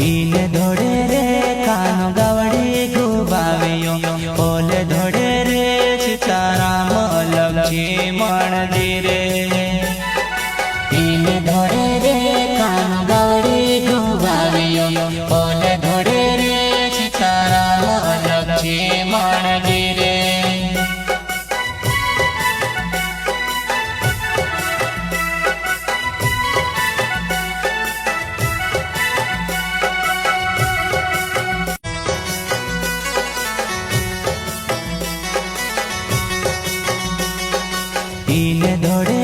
ઈને ધોડે રે કાનો ગાવડી ગુબાવ્યો ઓલે ધોડે રે સીતારામ લક્ષ્મી મંદિરે ઈને ધોડે રે કાનો ગાવડી ગુબાવ્યો ઓલે ધોડે રે સીતારામ લક્ષ્મી મંદિરે ઈને ધોડે